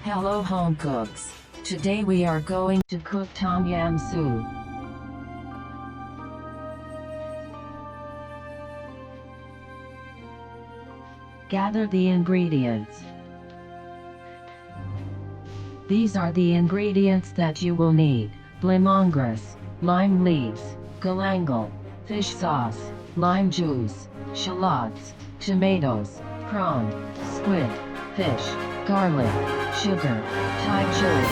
Hello home cooks. Today we are going to cook tom yum soup. Gather the ingredients. These are the ingredients that you will need: lemongrass, lime leaves, galangal, fish sauce, lime juice, shallots, tomatoes, prawn, squid, fish, garlic, sugar, Thai chili,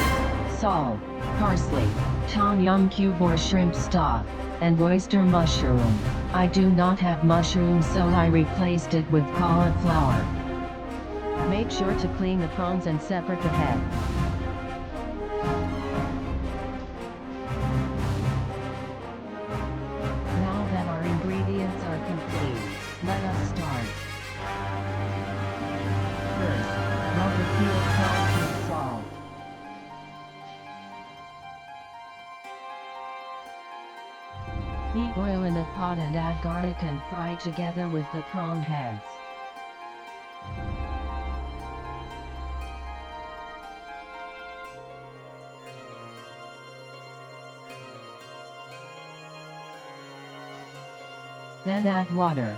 salt, parsley, tom yum cube or shrimp stock, and oyster mushroom. I do not have mushroom, so I replaced it with cauliflower. Make sure to clean the prawns and separate the head. Now that our ingredients are complete, let us start. First, rub the peeled prawns with salt. Heat oil in a pot and add garlic and fry together with the prawn heads. Then add water.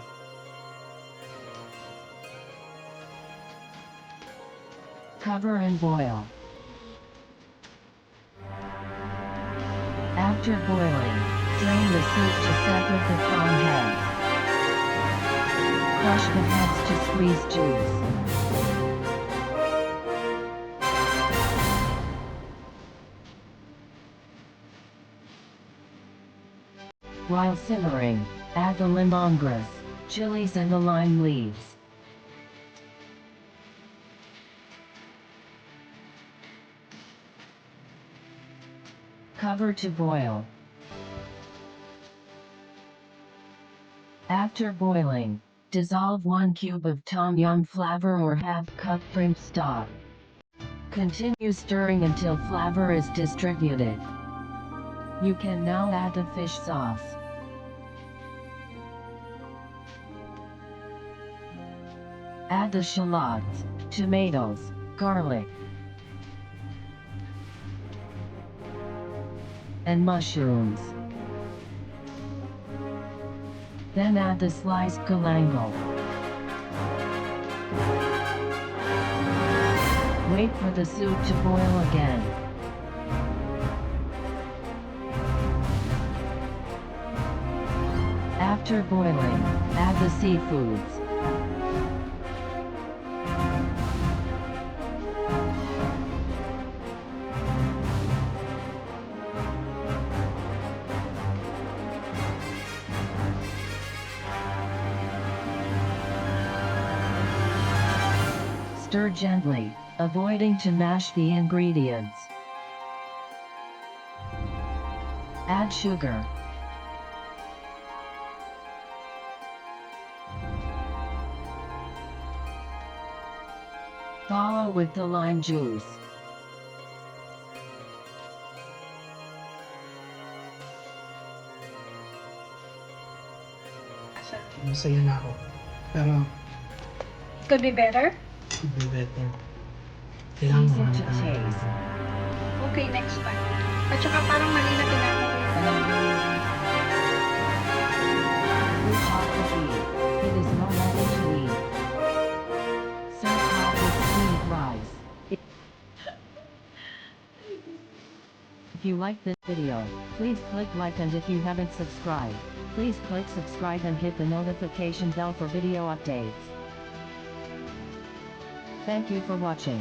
Cover and boil. After boiling, drain the soup to separate the prawn heads. Crush the heads to squeeze juice. While simmering, add the lemongrass, chilies and the lime leaves. Cover to boil. After boiling, dissolve 1 cube of tom yum flavor or half cup shrimp stock. Continue stirring until flavor is distributed. You can now add the fish sauce. Add the shallots, tomatoes, garlic, and mushrooms. Then add the sliced galangal. Wait for the soup to boil again. After boiling, add the seafoods. Stir gently, avoiding to mash the ingredients. Add sugar. Follow with the lime juice. Masaya na ako. Pero, Could be better. could be better. Kailangan Season to mo taste. Okay, next time. At saka parang mali na tinapon ko yung alam. With hot to eat. It is not ready to eat. Serve hot with steamed rice. If you like this video, please click like, and if you haven't subscribed, please click subscribe and hit the notification bell for video updates. Thank you for watching.